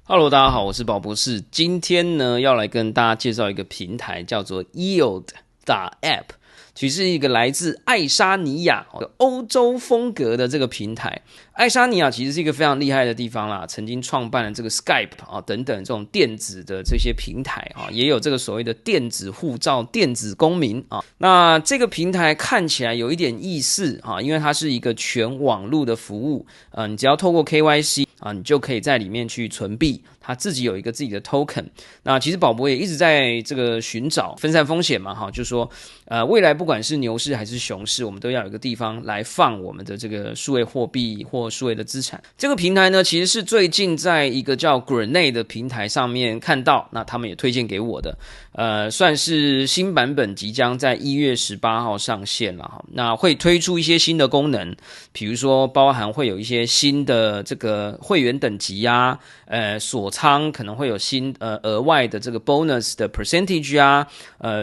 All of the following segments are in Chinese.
Hello， 大家好，我是宝博士。今天呢，要来跟大家介绍一个平台，叫做 Yield.app， 其实是一个来自爱沙尼亚欧洲风格的这个平台。爱沙尼亚其实是一个非常厉害的地方啦，曾经创办了这个 Skype 等等这种电子的这些平台也有这个所谓的电子护照、电子公民那这个平台看起来有一点意思因为它是一个全网路的服务你只要透过 KYC你就可以在里面去存币，它自己有一个自己的 token。那其实宝博也一直在这个寻找分散风险嘛，就是说未来不管是牛市还是熊市，我们都要有一个地方来放我们的这个数位货币或数位的资产。这个平台呢，其实是最近在一个叫 Grenade 的平台上面看到，那他们也推荐给我的，算是新版本即将在1月18号上线了。那会推出一些新的功能，比如说包含会有一些新的这个会员等级啊，锁仓可能会有新额外的这个 bonus 的 percentage 啊，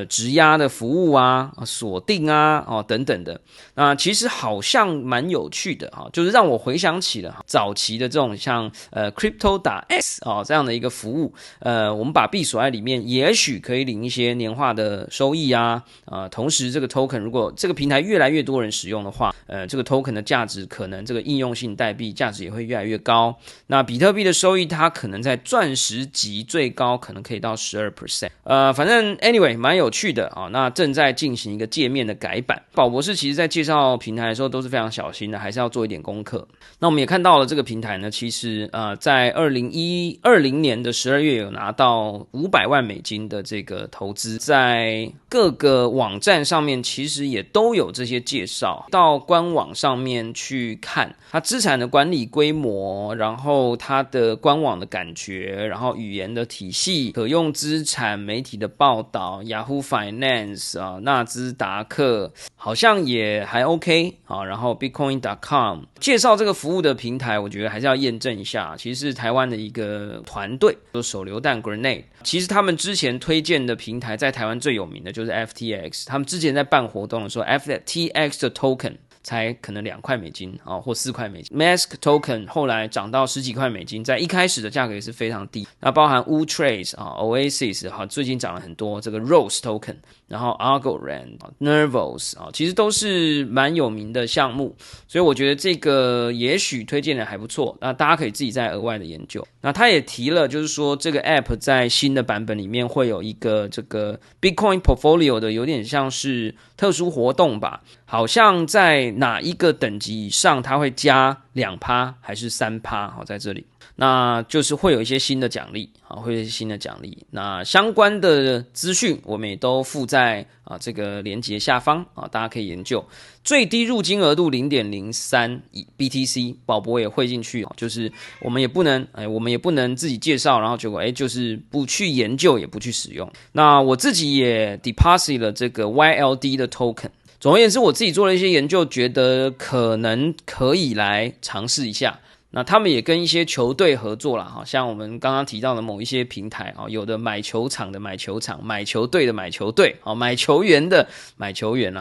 质押的服务啊，锁定啊，等等的。那其实好像蛮有趣的就是让我回想起了早期的这种像Crypto.x 这样的一个服务。我们把币锁在里面，也许可以领一些年化的收益啊，同时这个 token 如果这个平台越来越多人使用的话，这个 token 的价值可能这个应用性代币价值也会越来越高。那比特币的收益它可能在钻石级最高可能可以到 12%。反正 anyway 蛮有趣的那正在进行一个界面的改版。宝博士其实在介绍平台的时候都是非常小心的，还是要做一点功课。那我们也看到了这个平台呢，其实在2020年的12月有拿到500万美金的这个投资，在各个网站上面其实也都有这些介绍，到官网上面去看它资产的管理规模，然后它的官网的感觉，然后语言的体系、可用资产、媒体的报道、Yahoo Finance 纳斯达克好像也还 OK 然后 Bitcoin.com 介绍这个服务的平台，我觉得还是要验证一下，其实是台湾的一个团队，手榴弹 Grenade。其实他们之前推荐的平台在台湾最有名的就是 FTX， 他们之前在办活动的时候 FTX 的 token才可能2块美金或4块美金 Mask token 后来涨到10几块美金，在一开始的价格也是非常低。那包含 Trace Oasis 最近涨了很多，这个 Rose token， 然后 Algorand、Nervos 其实都是蛮有名的项目，所以我觉得这个也许推荐的还不错，那大家可以自己再额外的研究。那他也提了，就是说这个 App 在新的版本里面会有一个这个 Bitcoin Portfolio 的有点像是特殊活动吧，好像在哪一个等级以上它会加 2% 还是 3% 在这里，那就是会有一些新的奖励会有一些新的奖励。那相关的资讯我们也都附在这个连结下方大家可以研究。最低入金额度 0.03 BTC 宝博也汇进去就是我们也不能自己介绍，然后结果就是不去研究也不去使用。那我自己也 deposit 了这个 YLD 的 token。总而言之，我自己做了一些研究，觉得可能可以来尝试一下。那他们也跟一些球队合作啦，像我们刚刚提到的某一些平台有的买球场的买球场，买球队的买球队，买球员的买球员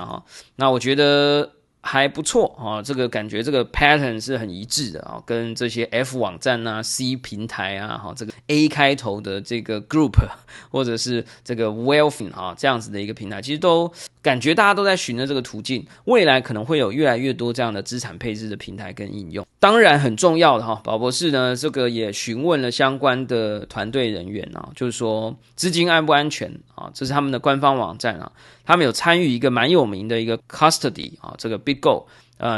那我觉得还不错这个感觉这个 pattern 是很一致的跟这些 F 网站C 平台这个 A 开头的这个 group 或者是这个 Wealthing 这样子的一个平台，其实都感觉大家都在循着这个途径，未来可能会有越来越多这样的资产配置的平台跟应用。当然很重要的宝博士呢，这个也询问了相关的团队人员就是说资金安不安全这是他们的官方网站他们有参与一个蛮有名的一个 custody 这个 BitGo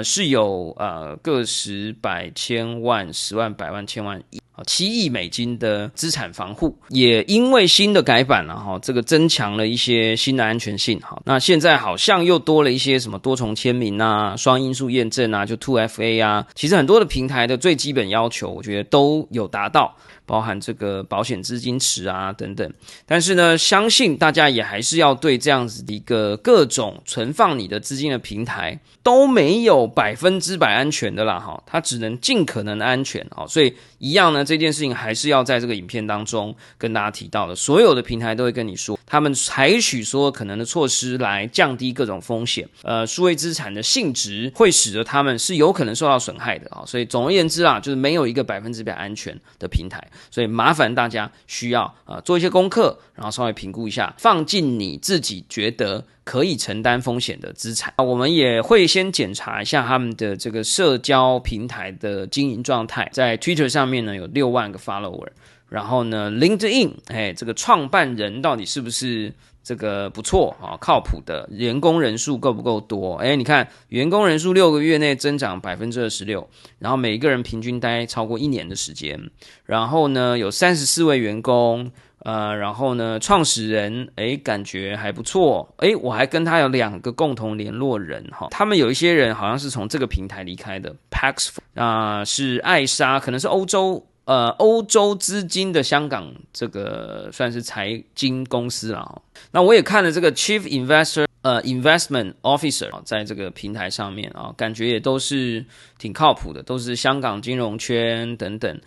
是有个十百千万10万百万千万7亿美金的资产防护，也因为新的改版这个增强了一些新的安全性那现在好像又多了一些什么多重签名双因素验证就 2FA 其实很多的平台的最基本要求我觉得都有达到，包含这个保险资金池等等。但是呢，相信大家也还是要对这样子的一个各种存放你的资金的平台都没有100%安全的啦它只能尽可能安全所以一样呢，这件事情还是要在这个影片当中跟大家提到的。所有的平台都会跟你说，他们采取所有可能的措施来降低各种风险。数位资产的性质会使得他们是有可能受到损害的啊。所以总而言之就是没有一个100%安全的平台，所以麻烦大家需要做一些功课，然后稍微评估一下，放进你自己觉得可以承担风险的资产。我们也会先检查一下他们的这个社交平台的经营状态，在 Twitter 上面呢有6万个 follower， 然后呢 LinkedIn 这个创办人到底是不是这个不错靠谱的，员工人数够不够多？你看员工人数6个月内增长 26%， 然后每一个人平均待超过1年的时间，然后呢有34位员工，然后呢创始人感觉还不错，我还跟他有2个共同联络人他们有一些人好像是从这个平台离开的 Pax 是艾莎，可能是欧洲资金的香港这个算是财经公司啦。那我也看了这个 Chief Investment Officer 在这个平台上面感觉也都是挺靠谱的，都是香港金融圈等等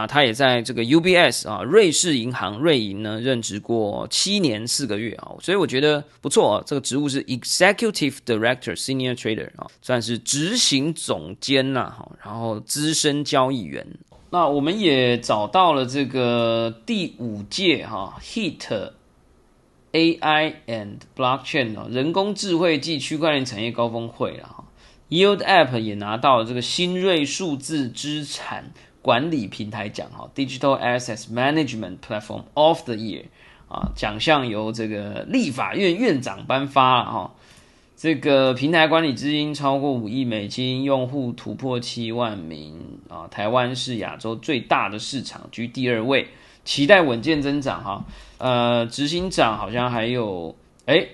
他也在这个 UBS 瑞士银行瑞银呢任职过7年4个月所以我觉得不错这个职务是 Executive Director Senior Trader 算是执行总监然后资深交易员。那我们也找到了这个第5届HIT AI and Blockchain 人工智慧暨区块链产业高峰会啦，Yield App 也拿到了这个新锐数字资产管理平台奖Digital Assets Management Platform of the Year 奖项由这个立法院院长颁发这个平台管理资金超过5亿美金，用户突破7万名台湾是亚洲最大的市场，居第2位，期待稳健增长执行长好像还有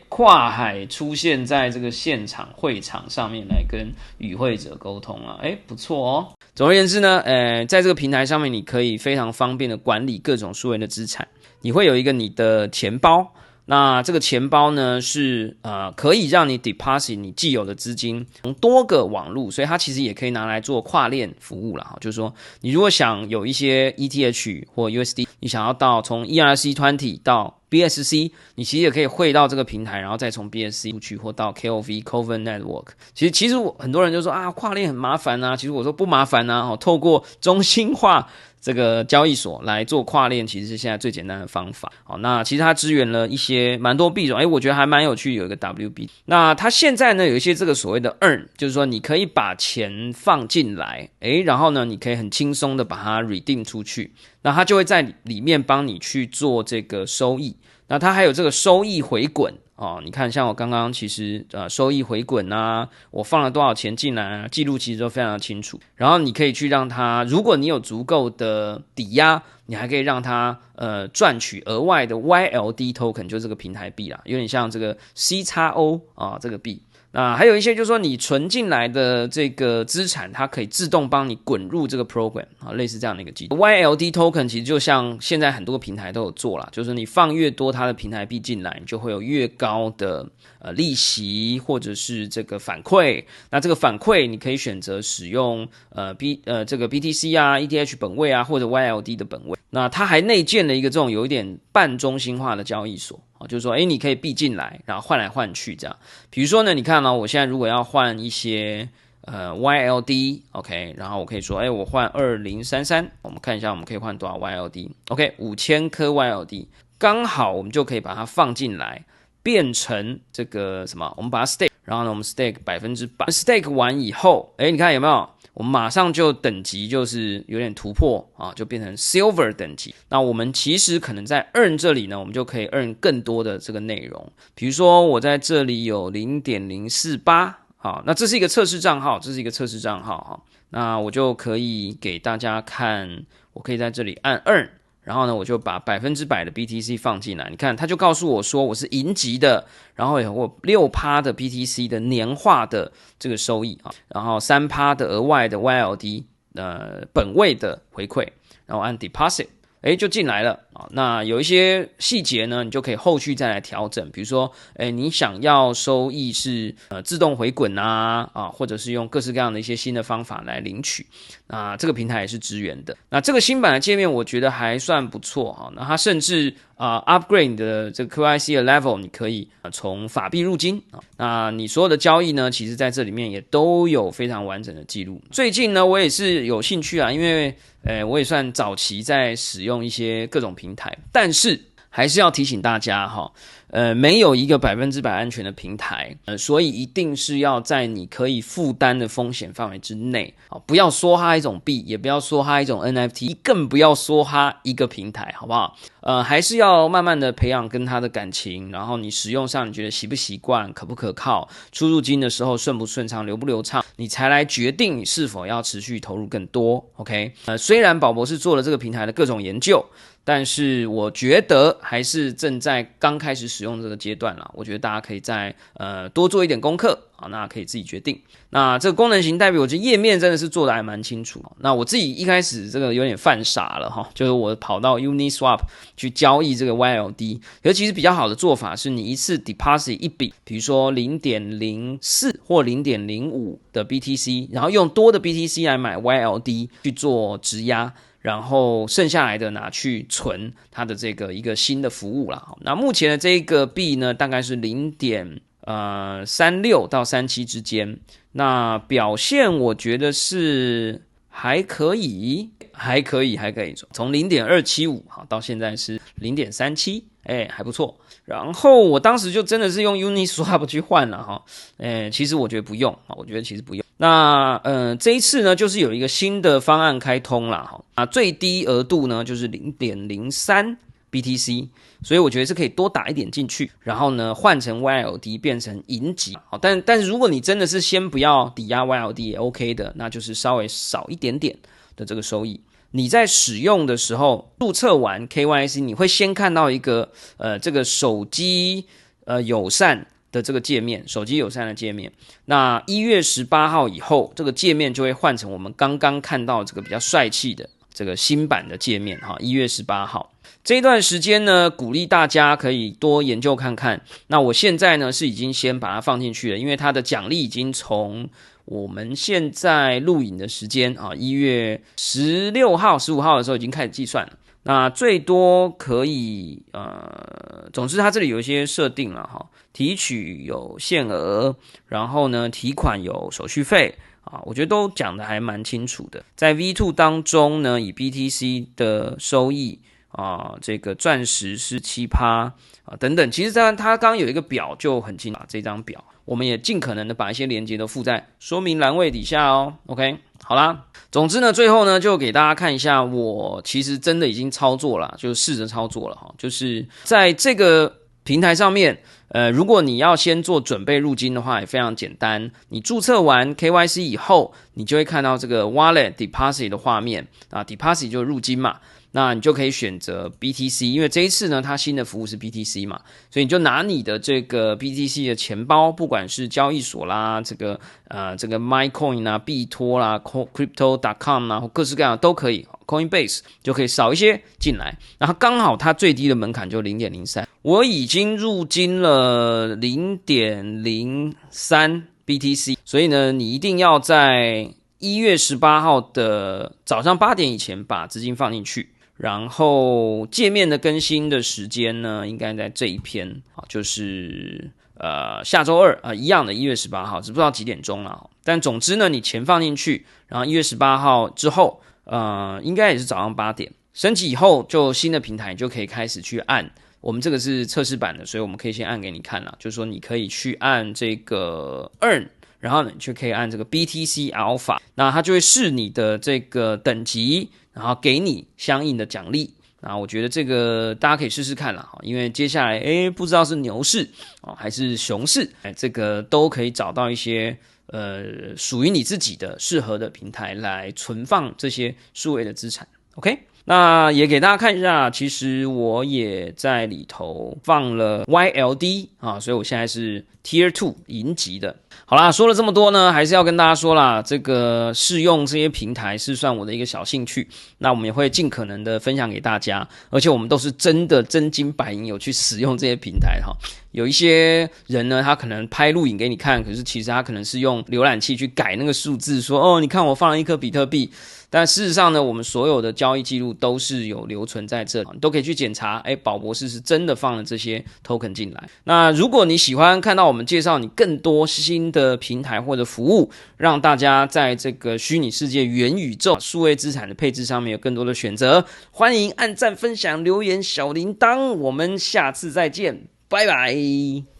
跨海出现在这个现场会场上面来跟与会者沟通不错总而言之呢在这个平台上面你可以非常方便的管理各种数位的资产，你会有一个你的钱包，那这个钱包呢是可以让你 deposit 你既有的资金从多个网路，所以它其实也可以拿来做跨链服务啦就是说你如果想有一些 ETH 或 USD， 你想要从 ERC20 到 BSC， 你其实也可以汇到这个平台，然后再从 BSC 出去或到 KOV Coven Network。其实很多人就说跨链很麻烦其实我说不麻烦透过中心化这个交易所来做跨链，其实是现在最简单的方法那其实它支援了一些蛮多币种我觉得还蛮有趣，有一个 WB。 那它现在呢有一些这个所谓的 earn， 就是说你可以把钱放进来然后呢你可以很轻松的把它 redeem 出去，那它就会在里面帮你去做这个收益。那它还有这个收益回滚你看像我刚刚其实收益回滚我放了多少钱进来记录其实都非常的清楚，然后你可以去让它，如果你有足够的抵押，你还可以让它赚取额外的 YLD token， 就是这个平台币啦，有点像这个 CXO 这个币。那还有一些就是说你存进来的这个资产，它可以自动帮你滚入这个 program 类似这样的一个机制。YLD token 其实就像现在很多平台都有做啦，就是你放越多它的平台币进来，你就会有越高的利息或者是这个反馈。那这个反馈你可以选择使用这个 BTC ETH 本位或者 YLD 的本位。那它还内建了一个这种有一点半中心化的交易所就是说你可以币进来，然后换来换去这样。比如说呢，你看我现在如果要换一些YLD OK， 然后我可以说我换2033，我们看一下我们可以换多少 YLD OK， 5000颗 YLD 刚好我们就可以把它放进来，变成这个什么，我们把它 stake， 然后呢我们 stake 100%， stake 完以后你看有没有，我们马上就等级就是有点突破就变成 Silver 等级。那我们其实可能在 Earn 这里呢，我们就可以 Earn 更多的这个内容。比如说我在这里有 0.048， 那这是一个测试账号，那我就可以给大家看，我可以在这里按 Earn，然后呢我就把100%的 BTC 放进来，你看它就告诉我说我是银级的，然后有 6% 的 BTC 的年化的这个收益然后 3% 的额外的 YLD 本位的回馈，然后按 Deposit，就进来了啊。那有一些细节呢，你就可以后续再来调整，比如说，你想要收益是自动回滚啊，或者是用各式各样的一些新的方法来领取，那这个平台也是支援的。那这个新版的界面我觉得还算不错哈，那它甚至upgrade 你的这个 QIC 的 level， 你可以从法币入金啊，那你所有的交易呢，其实在这里面也都有非常完整的记录。最近呢，我也是有兴趣啊，因为我也算早期在使用一些各种平台，但是还是要提醒大家哈，没有一个100%安全的平台，所以一定是要在你可以负担的风险范围之内，不要梭哈一种币，也不要梭哈一种 NFT， 更不要梭哈一个平台，好不好？还是要慢慢的培养跟他的感情，然后你使用上你觉得习不习惯，可不可靠，出入金的时候顺不顺畅，流不流畅，你才来决定你是否要持续投入更多。OK，虽然宝博士做了这个平台的各种研究，但是我觉得还是正在刚开始使用这个阶段啦，我觉得大家可以再多做一点功课啊，那可以自己决定。那这个功能型代币，我觉得页面真的是做的还蛮清楚。那我自己一开始这个有点犯傻了哈，就是我跑到 Uniswap 去交易这个 YLD， 可是其实比较好的做法是你一次 deposit 一笔，比如说 0.04 或 0.05 的 BTC， 然后用多的 BTC 来买 YLD 去做质押，然后剩下来的拿去存它的这个一个新的服务啦。那目前的这个币呢，大概是0.36到37之间，那表现我觉得是还可以，从 0.275 到现在是 0.37， 还不错。然后我当时就真的是用 Uniswap 去换了哈，其实我觉得不用，那这一次呢，就是有一个新的方案开通啦，最低额度呢就是 0.03 BTC， 所以我觉得是可以多打一点进去，然后呢换成 YLD 变成银级。但是如果你真的是先不要抵押 YLD 也 OK 的，那就是稍微少一点点的这个收益。你在使用的时候注册完 KYC， 你会先看到一个这个手机友善的这个界面，手机友善的界面。那1月18号以后，这个界面就会换成我们刚刚看到这个比较帅气的这个新版的界面哈。1月18号这一段时间呢，鼓励大家可以多研究看看。那我现在呢是已经先把它放进去了，因为它的奖励已经从我们现在录影的时间啊，1月16号、15号的时候已经开始计算了。那最多可以总之它这里有一些设定了哈，提取有限额，然后呢提款有手续费啊，我觉得都讲的还蛮清楚的。在 V2 当中呢，以 BTC 的收益这个钻石是 7% 等等，其实它刚刚有一个表就很清楚，这张表我们也尽可能的把一些连结都附在说明栏位底下哦。OK， 好啦，总之呢，最后呢就给大家看一下，我其实真的已经操作了，就试着操作了哈，就是在这个平台上面，如果你要先做准备入金的话，也非常简单。你注册完 KYC 以后，你就会看到这个 Wallet Deposit 的画面啊 ，Deposit 就是入金嘛。那你就可以选择 BTC， 因为这一次呢，它新的服务是 BTC 嘛，所以你就拿你的这个 BTC 的钱包，不管是交易所啦，这个MyCoin 啊、币托啦、Crypto.com 啊，或各式各样的都可以 ，Coinbase 就可以少一些进来，然后刚好它最低的门槛就 0.03， 我已经入金了 0.03 BTC， 所以呢，你一定要在1月18号的早上8点以前把资金放进去。然后界面的更新的时间呢，应该在这一篇，就是下周二一样的1月18号，只不知道几点钟了。但总之呢，你钱放进去，然后1月18号之后，应该也是早上8点，升级以后就新的平台就可以开始去按。我们这个是测试版的，所以我们可以先按给你看啦，就是说你可以去按这个 Earn。然后呢，你就可以按这个 BTC Alpha， 那它就会视你的这个等级，然后给你相应的奖励。那我觉得这个大家可以试试看啦，因为接下来不知道是牛市还是熊市，这个都可以找到一些属于你自己的适合的平台来存放这些数位的资产。OK。那也给大家看一下，其实我也在里头放了 YLD 啊，所以我现在是 Tier 2银级的。好啦，说了这么多呢，还是要跟大家说啦，这个试用这些平台是算我的一个小兴趣，那我们也会尽可能的分享给大家，而且我们都是真的真金白银有去使用这些平台哈。有一些人呢，他可能拍录影给你看，可是其实他可能是用浏览器去改那个数字，说哦，你看我放了1颗比特币。但事实上呢，我们所有的交易记录都是有留存在这里，你都可以去检查，宝博士是真的放了这些 token 进来。那如果你喜欢看到我们介绍你更多新的平台或者服务，让大家在这个虚拟世界、元宇宙、数位资产的配置上面有更多的选择，欢迎按赞、分享、留言、小铃铛，我们下次再见，拜拜。